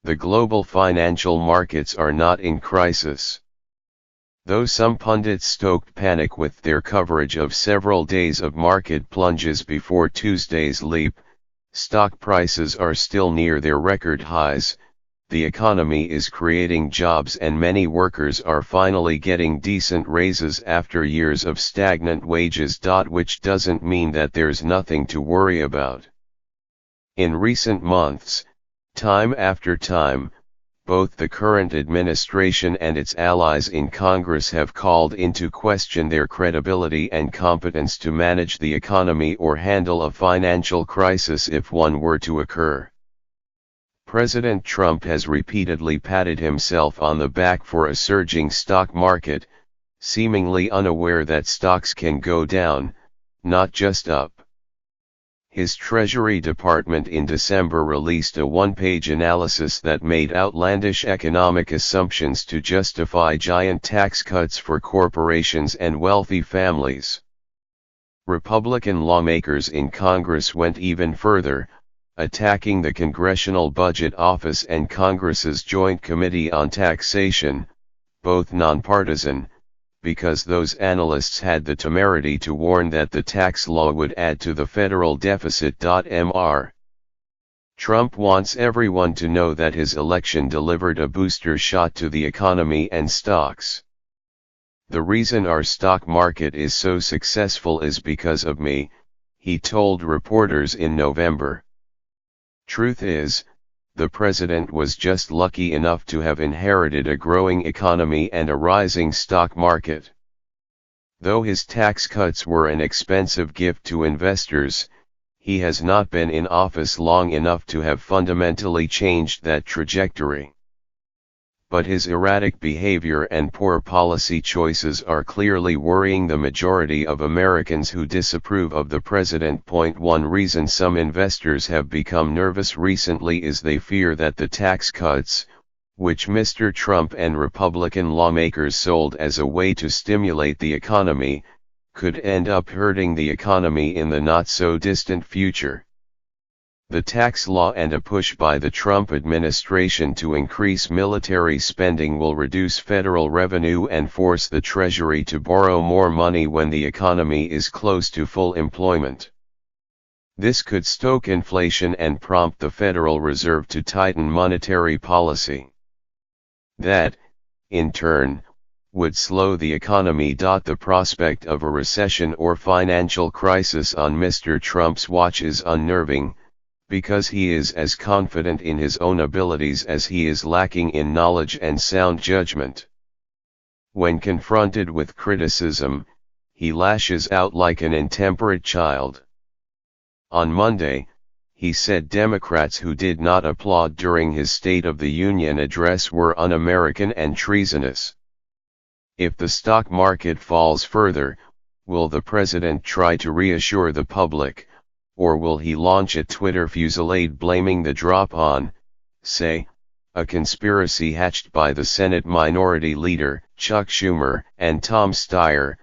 the global financial markets are not in crisis. Though some pundits stoked panic with their coverage of several days of market plunges before Tuesday's leap, stock prices are still near their record highs. The economy is creating jobs and many workers are finally getting decent raises after years of stagnant wages. Which doesn't mean that there's nothing to worry about. In recent months, time after time, both the current administration and its allies in Congress have called into question their credibility and competence to manage the economy or handle a financial crisis if one were to occur. President Trump has repeatedly patted himself on the back for a surging stock market, seemingly unaware that stocks can go down, not just up. His Treasury Department in December released a one-page analysis that made outlandish economic assumptions to justify giant tax cuts for corporations and wealthy families. Republican lawmakers in Congress went even further, attacking the Congressional Budget Office and Congress's Joint Committee on Taxation, both nonpartisan, because those analysts had the temerity to warn that the tax law would add to the federal deficit. Mr. Trump wants everyone to know that his election delivered a booster shot to the economy and stocks. The reason our stock market is so successful is because of me, he told reporters in November. Truth is, the president was just lucky enough to have inherited a growing economy and a rising stock market. Though his tax cuts were an expensive gift to investors, he has not been in office long enough to have fundamentally changed that trajectory. But his erratic behavior and poor policy choices are clearly worrying the majority of Americans who disapprove of the president. One reason some investors have become nervous recently is they fear that the tax cuts, which Mr. Trump and Republican lawmakers sold as a way to stimulate the economy, could end up hurting the economy in the not-so-distant future. The tax law and a push by the Trump administration to increase military spending will reduce federal revenue and force the Treasury to borrow more money when the economy is close to full employment. This could stoke inflation and prompt the Federal Reserve to tighten monetary policy. That, in turn, would slow the economy. The prospect of a recession or financial crisis on Mr. Trump's watch is unnerving, because he is as confident in his own abilities as he is lacking in knowledge and sound judgment. When confronted with criticism, he lashes out like an intemperate child. On Monday, he said Democrats who did not applaud during his State of the Union address were un-American and treasonous. If the stock market falls further, will the president try to reassure the public, or will he launch a Twitter fusillade blaming the drop on, say, a conspiracy hatched by the Senate Minority Leader, Chuck Schumer, and Tom Steyer,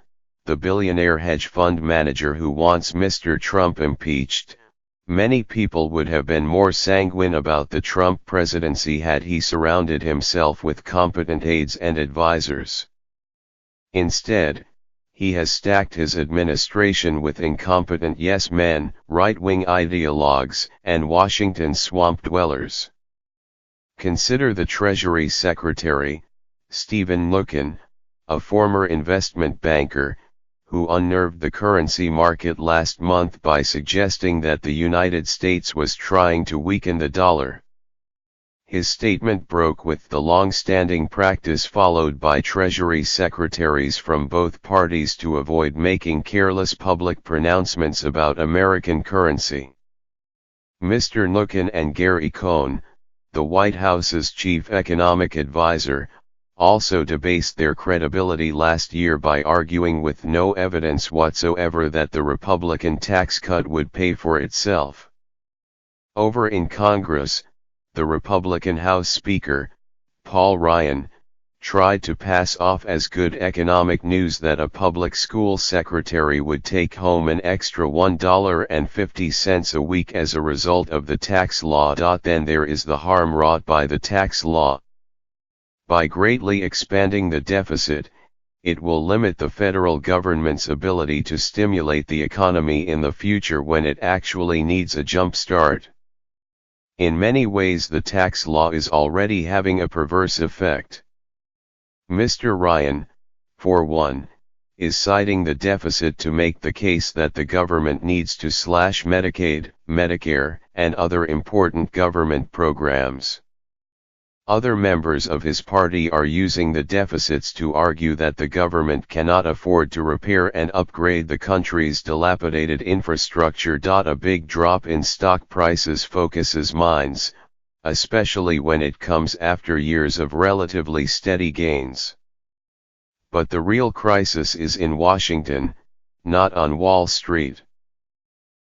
the billionaire hedge fund manager who wants Mr. Trump impeached? Many people would have been more sanguine about the Trump presidency had he surrounded himself with competent aides and advisors. Instead, he has stacked his administration with incompetent yes-men, right-wing ideologues, and Washington swamp dwellers. Consider the Treasury Secretary, Stephen Mnuchin, a former investment banker, who unnerved the currency market last month by suggesting that the United States was trying to weaken the dollar. His statement broke with the long-standing practice followed by Treasury secretaries from both parties to avoid making careless public pronouncements about American currency. Mr. Mnuchin and Gary Cohn, the White House's chief economic advisor, also debased their credibility last year by arguing with no evidence whatsoever that the Republican tax cut would pay for itself. Over in Congress, the Republican House Speaker, Paul Ryan, tried to pass off as good economic news that a public school secretary would take home an extra $1.50 a week as a result of the tax law. Then there is the harm wrought by the tax law. By greatly expanding the deficit, it will limit the federal government's ability to stimulate the economy in the future when it actually needs a jump start. In many ways the tax law is already having a perverse effect. Mr. Ryan, for one, is citing the deficit to make the case that the government needs to slash Medicaid, Medicare, and other important government programs. Other members of his party are using the deficits to argue that the government cannot afford to repair and upgrade the country's dilapidated infrastructure. A big drop in stock prices focuses minds, especially when it comes after years of relatively steady gains. But the real crisis is in Washington, not on Wall Street.